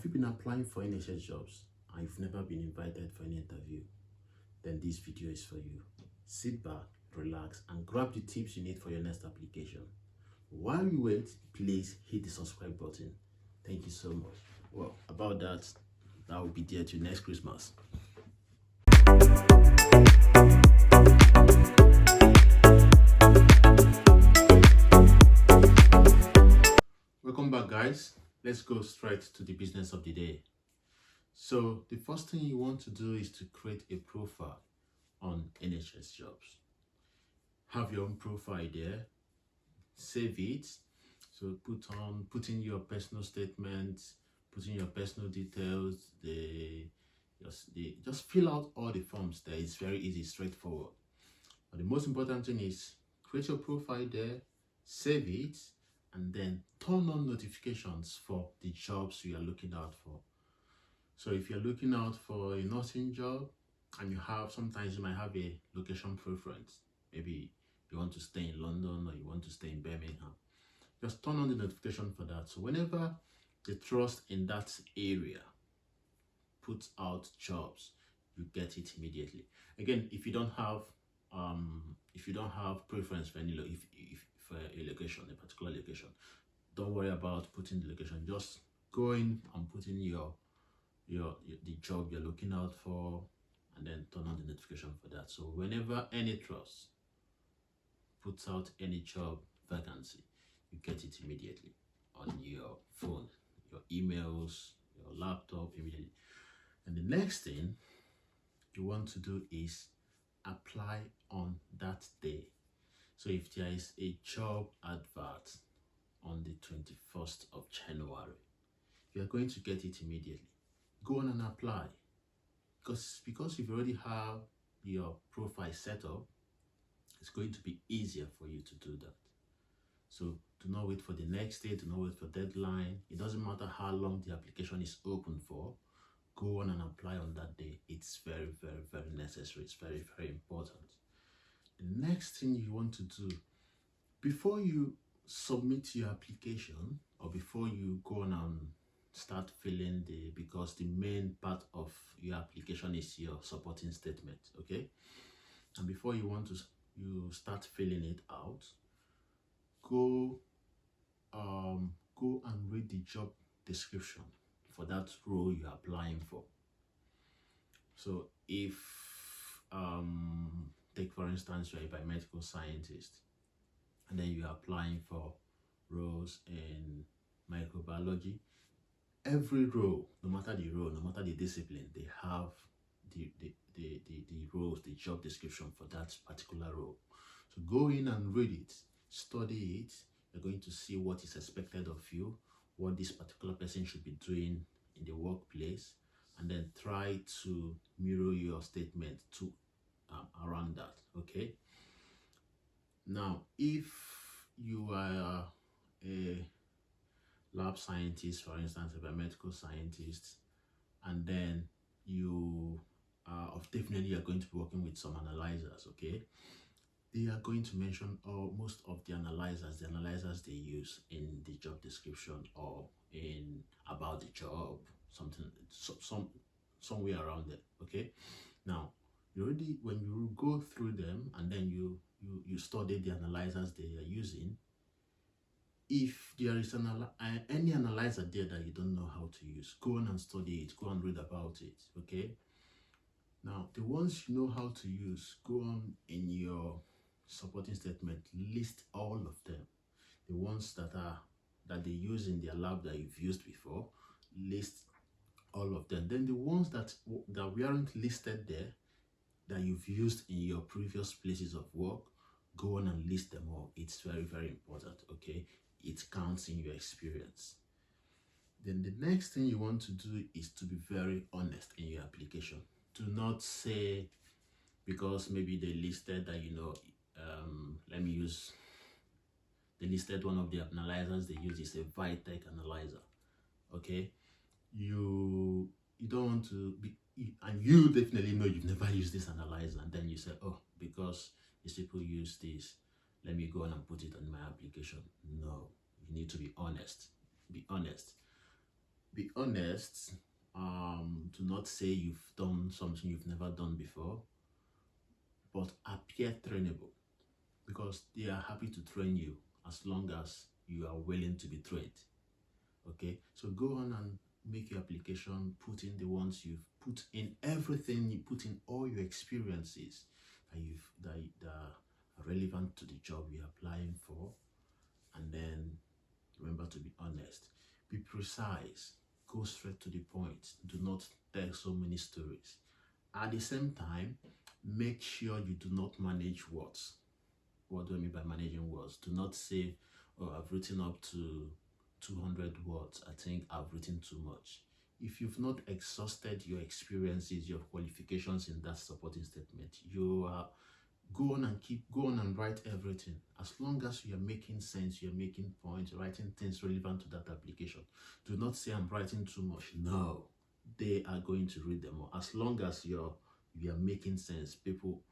Have you been applying for NHS jobs and you've never been invited for an interview? Then this video is for you. Sit back, relax, and grab the tips you need for your next application. While you wait, please hit the subscribe button. Thank you so much. Well, about that will be there till next Christmas. Welcome back, guys. Let's go straight to the business of the day. So the first thing you want to do is to create a profile on NHS jobs. Have your own profile there, save it. So put in your personal statements, put in your personal details, just fill out all the forms there. It's very easy, straightforward. But the most important thing is create your profile there, save it, and then turn on notifications for the jobs you are looking out for. So if you're looking out for a nursing job and sometimes you might have a location preference, maybe you want to stay in London or you want to stay in Birmingham, just turn on the notification for that. So whenever the trust in that area puts out jobs, you get it immediately. Again, if you don't have preference for any for a location, a particular location, don't worry about putting the location. Just go in and put in the job you're looking out for, and then turn on the notification for that. So whenever any trust puts out any job vacancy, you get it immediately on your phone, your emails, your laptop immediately. And the next thing you want to do is apply on that day. So if there is a job advert on the 21st of January, you are going to get it immediately. Go on and apply, because you already have your profile set up, it's going to be easier for you to do that. So do not wait for the next day, do not wait for deadline. It doesn't matter how long the application is open for. Go on and apply on that day. It's very, very, very necessary. It's very, very important. The next thing you want to do before you submit your application, or before you go on and start filling because the main part of your application is your supporting statement, okay? And before you start filling it out, go and read the job description for that role you're applying for. So if take for instance, you're a biomedical scientist and then you're applying for roles in microbiology, every role, no matter the discipline, they have the roles, the job description for that particular role. So go in and read it, study it. You're going to see what is expected of you, what this particular person should be doing in the workplace, and then try to mirror your statement to around that. Okay, now if you are a lab scientist, for instance, a biomedical scientist, and then you definitely you're going to be working with some analyzers, okay? They are going to mention most of the analyzers they use in the job description or in about the job, somewhere around there, okay? Now, when you go through them and then you study the analyzers they are using, if there is any analyzer there that you don't know how to use, go on and study it, go and read about it, okay? Now, the ones you know how to use, go on in your supporting statement, list all of them. The ones that they use in their lab that you've used before, list all of them. Then the ones that weren't listed there, that you've used in your previous places of work, go on and list them all. It's very, very important, okay? It counts in your experience. Then the next thing you want to do is to be very honest in your application. Do not say, because maybe they listed that, they listed one of the analyzers they use is a Vitek analyzer, okay? You don't want to be, and you definitely know you've never used this analyzer, and then you say, oh, because these people use this, let me go on and put it on my application. No, you need to be honest. Be honest. Be honest. Do not say you've done something you've never done before, but appear trainable, because they are happy to train you as long as you are willing to be trained. Okay, so go on and make your application, put in the ones you've put in, everything you put in, all your experiences that are relevant to the job you're applying for. And then remember to be honest, be precise, go straight to the point, do not tell so many stories. At the same time, make sure you do not manage words. What do I mean by managing words? Do not say, oh, I've written up to 200 words. I think I've written too much. If you've not exhausted your experiences, your qualifications in that supporting statement, you are go on and write everything. As long as you're making sense, you're making points, writing things relevant to that application. Do not say I'm writing too much. No, they are going to read them all. As long as you are making sense, people,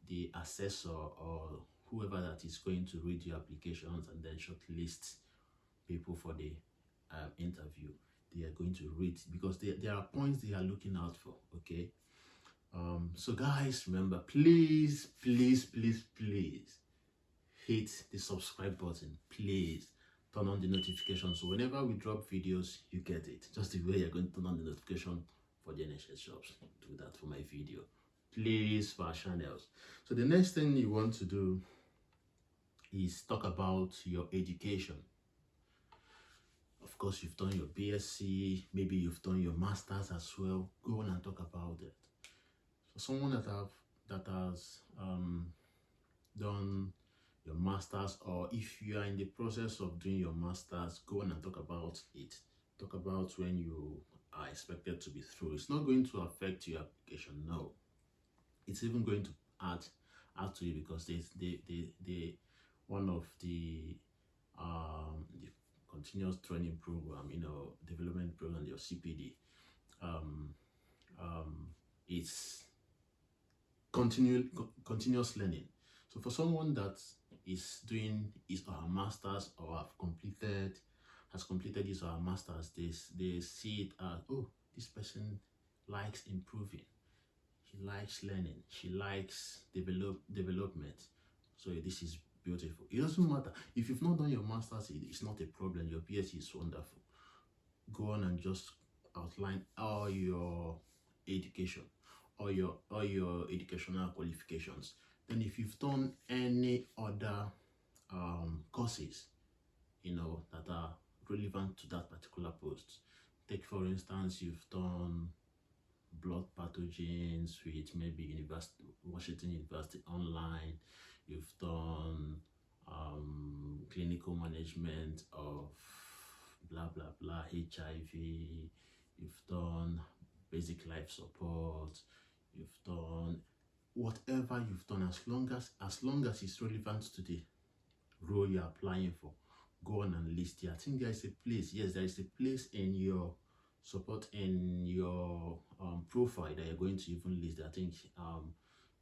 the assessor or whoever that is going to read your applications and then shortlist people for the interview, they are going to read, because there are points they are looking out for. Okay. So guys, remember, please hit the subscribe button. Please turn on the notifications, so whenever we drop videos, you get it. Just the way you're going to turn on the notification for the NHS jobs, do that for my video, please, for our channels. So the next thing you want to do is talk about your education. Of course, you've done your BSc, maybe you've done your masters as well. Go on and talk about it. For someone that has done your masters, or if you are in the process of doing your masters, go on and talk about it. Talk about when you are expected to be through. It's not going to affect your application, no. It's even going to add to you, because they one of the continuous training program, development program, your CPD, it's continuous learning. So for someone that is doing his or her masters, or has completed his or her masters, they see it as, oh, this person likes improving, he likes learning, she likes development. So this is beautiful. It doesn't matter if you've not done your masters, it's not a problem. Your PhD is wonderful. Go on and just outline all your education, or your educational qualifications. Then if you've done any other courses that are relevant to that particular post, take for instance, you've done blood pathogens with maybe Washington University online, you've done clinical management of blah blah blah, HIV, you've done basic life support, you've done whatever you've done, as long as it's relevant to the role you're applying for, go on and list it. I think there is a place, yes, there is a place in your support, in your profile, that you're going to even list. I think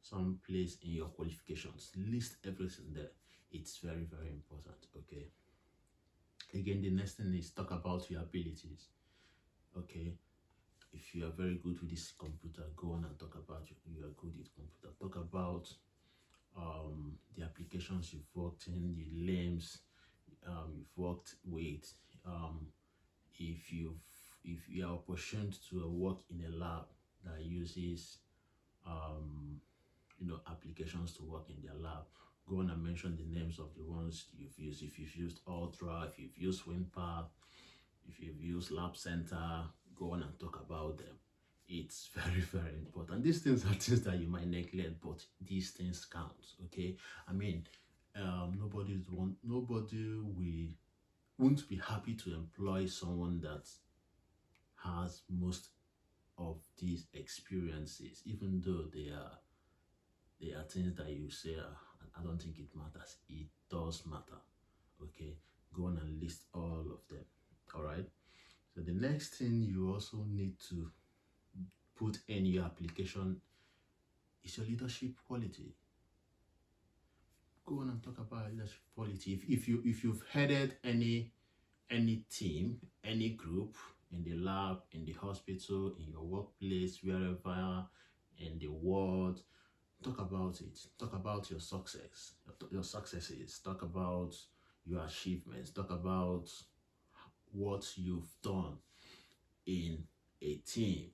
some place in your qualifications, list everything there. It's very important. Okay, again, the next thing is talk about your abilities. Okay, if you are very good with this computer, go on and talk about you are good with computer. Talk about the applications you've worked in, the LIMS you've worked with. If you are opportuned to work in a lab that uses applications to work in their lab, go on and mention the names of the ones you've used. If you've used Ultra, if you've used WinPath, if you've used Lab Center, go on and talk about them. It's very important. These things are things that you might neglect, but these things count. Okay, I mean, nobody won't be happy to employ someone that has most of these experiences, even though they are things that you say, I don't think it matters. It does matter. Okay, go on and list all of them. All right, so the next thing you also need to put in your application is your leadership quality. Go on and talk about leadership quality. If you've headed any team, any group, in the lab, in the hospital, in your workplace, wherever in the world. Talk about it. Talk about your successes. Talk about your achievements. Talk about what you've done in a team,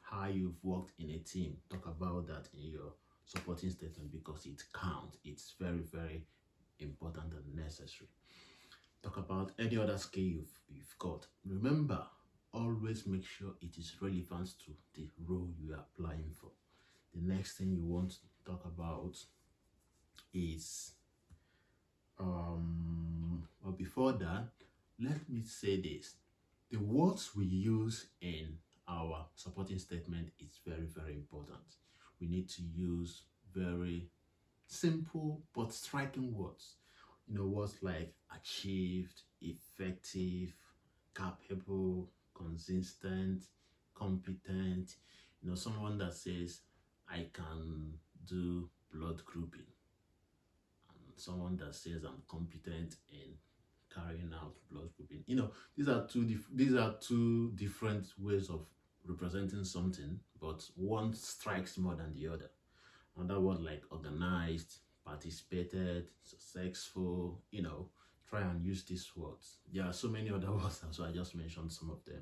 how you've worked in a team. Talk about that in your supporting statement because it counts. It's very, very important and necessary. Talk about any other skill you've got. Remember, always make sure it is relevant to the role you are applying for. The next thing you want to talk about is but before that, let me say this. The words we use in our supporting statement is very, very important. We need to use very simple but striking words. Words like achieved, effective, capable, consistent, competent. Someone that says, I can do blood grouping. And someone that says, I'm competent in carrying out blood grouping. These are two different ways of representing something, but one strikes more than the other. Another word like organized, participated, successful, try and use these words. There are so many other words, so I just mentioned some of them.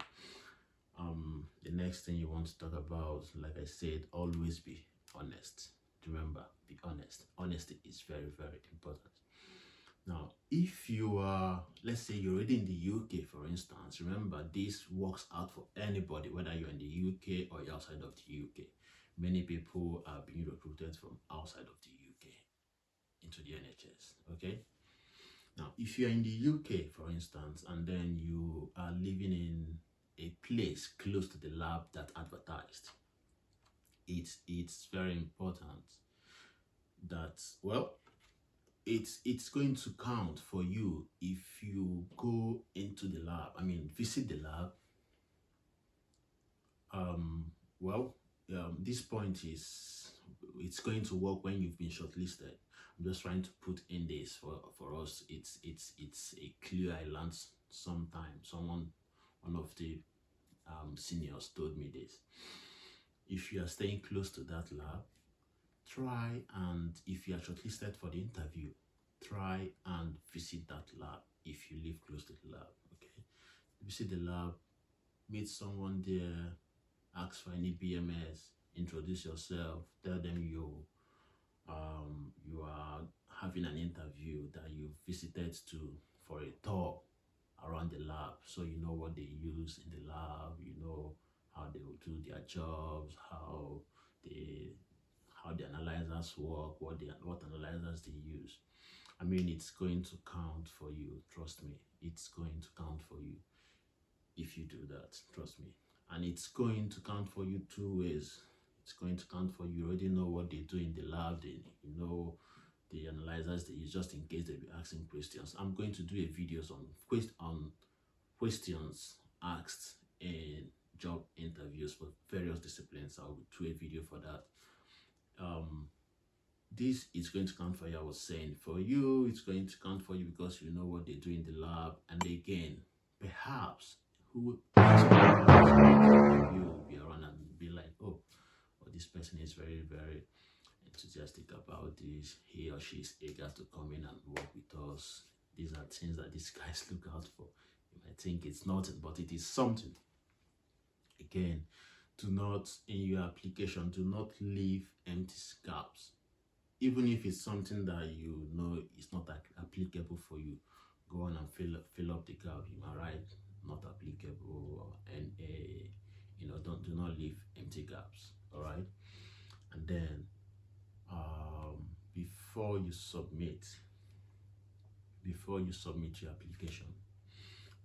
The next thing you want to talk about, like I said, always be honest. Remember, be honest. Honesty is very, very important. Now, if you are, let's say you're already in the UK, for instance, remember this works out for anybody, whether you're in the UK or outside of the UK. Many people are being recruited from outside of the UK into the NHS, okay? Now, if you're in the UK, for instance, and then you are living in a place close to the lab that advertised, it's very important that, well, it's going to count for you if you go into the lab. Visit the lab. This point it's going to work when you've been shortlisted. I'm just trying to put in this for us. It's a clue I learned sometime. One of the seniors told me this. If you are staying close to that lab, try and, if you are shortlisted for the interview, try and visit that lab if you live close to the lab, okay? Visit the lab, meet someone there, ask for any BMS, introduce yourself, tell them you are having an interview, that you visited for a tour around the lab, so you know what they use in the lab, how they will do their jobs, how the analyzers work, what analyzers they use. It's going to count for you. Trust me, it's going to count for you if you do that. Trust me. And it's going to count for you two ways. It's going to count for you. Already know what they do in the lab. The analyzers they use, just in case they be asking questions. I'm going to do a video on questions asked in job interviews for various disciplines. I'll do a video for that. This is going to count for you. I was saying, for you, it's going to count for you because you know what they do in the lab. And again, perhaps you will be around and be like, oh, this person is very, very enthusiastic about this. He or she is eager to come in and work with us. These are things that these guys look out for. You might think it's nothing, but it is something. Again, do not, in your application, do not leave empty gaps. Even if it's something that you know is not applicable for you, go on and fill up the gap. You might write not applicable or NA. Do not leave empty gaps. All right. And then before you submit your application,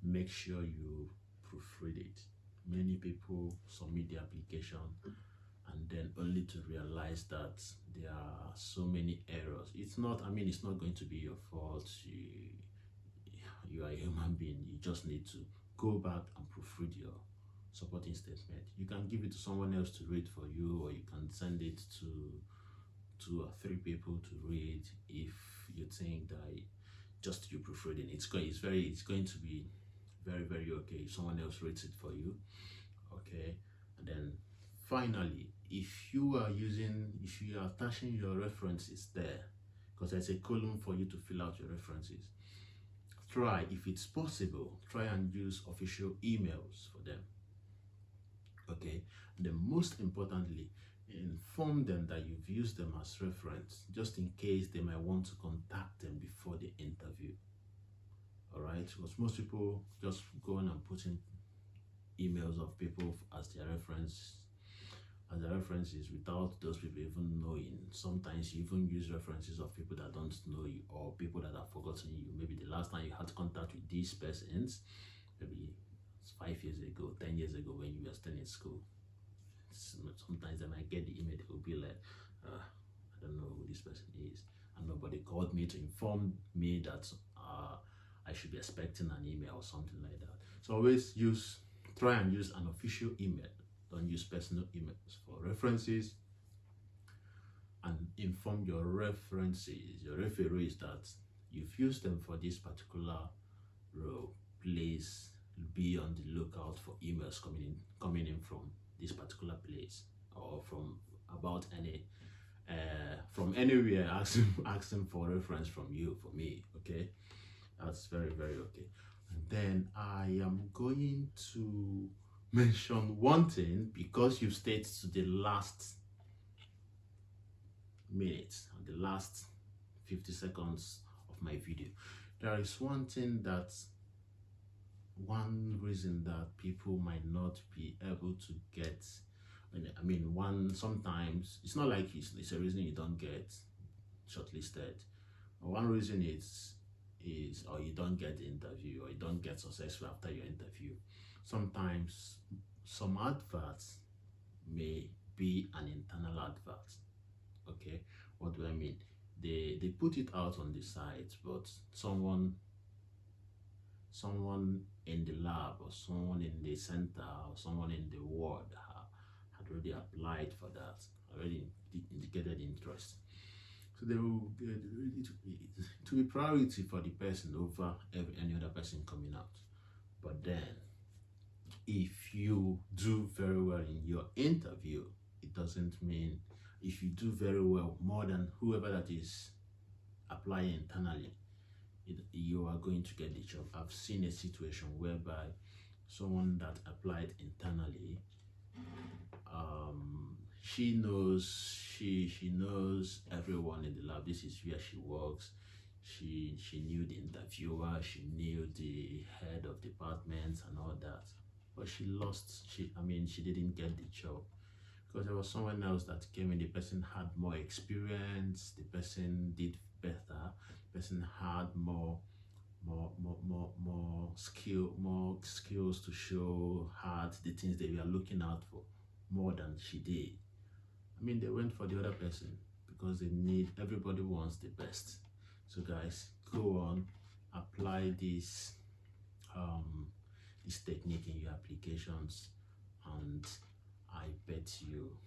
make sure you proofread it. Many people submit the application and then only to realize that there are so many errors. It's not going to be your fault. You are a human being. You just need to go back and proofread your supporting statement. You can give it to someone else to read for you, or you can send it to 2 or 3 people to read if you think that just you proofreading it's going to be very, very okay if someone else rates it for you. Okay, and then finally, if you are attaching your references there, because there's a column for you to fill out your references, try, if it's possible, try and use official emails for them. Okay, and then most importantly, inform them that you've used them as reference, just in case they might want to contact them before the interview. All right, because most people just go on and put in emails of people as their references without those people even knowing. Sometimes you even use references of people that don't know you, or people that have forgotten you. Maybe the last time you had contact with these persons, maybe it's 5 years ago, 10 years ago, when you were still in school. Sometimes they might get the email, they will be like, I don't know who this person is, and nobody called me to inform me that I should be expecting an email or something like that. So always try and use an official email. Don't use personal emails for references, and inform your references, your referees, that you've used them for this particular role. Please be on the lookout for emails coming in from this particular place, or from anywhere asking for reference from you, for me. Okay, that's very, very okay. And then I am going to mention one thing, because you stayed to the last minute, the last 50 seconds of my video. There is one reason that people might not be able to get, sometimes it's not like it's a reason you don't get shortlisted. One reason is or you don't get the interview, or you don't get successful after your interview. Sometimes some adverts may be an internal advert. Okay, what do I mean? They put it out on the site, but someone in the lab, or someone in the center, or someone in the ward had already applied for that, already indicated interest. So it will be priority for the person over any other person coming out. But then, if you do very well in your interview, it doesn't mean, if you do very well more than whoever that is applying internally, you are going to get the job. I've seen a situation whereby someone that applied internally, she knows everyone in the lab. This is where she works. She knew the interviewer, she knew the head of departments and all that, but she didn't get the job, because there was someone else that came in. The person had more experience, the person did better, the person had more skills to show, had the things they were looking out for more than she did. They went for the other person because everybody wants the best. So guys, go on, apply this technique in your applications, and I bet you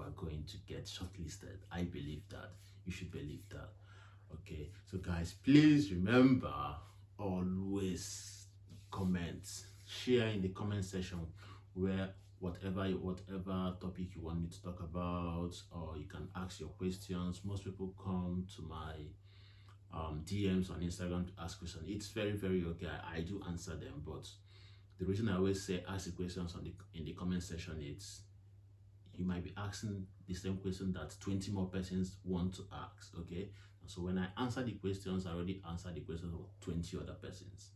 are going to get shortlisted. I believe that. You should believe that. Okay, so guys, please remember, always comment, share in the comment section where whatever topic you want me to talk about, or you can ask your questions. Most people come to my DMs on Instagram to ask questions. It's very, very okay. I do answer them, but the reason I always say ask the questions in the comment section is, you might be asking the same question that 20 more persons want to ask. Okay, so when I answer the questions, I already answered the questions of 20 other persons,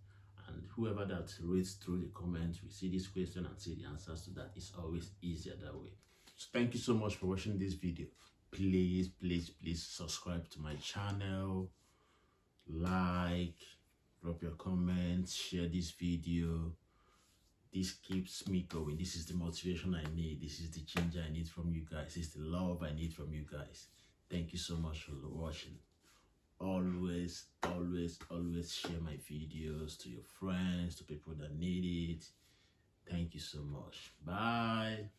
and whoever that reads through the comments will see this question and see the answers to that. It's always easier that way. So thank you so much for watching this video. Please subscribe to my channel, like, drop your comments, share this video. This keeps me going. This is the motivation I need. This is the change I need from you guys. This is the love I need from you guys. Thank you so much for watching. Always share my videos to your friends, to people that need it. Thank you so much. Bye.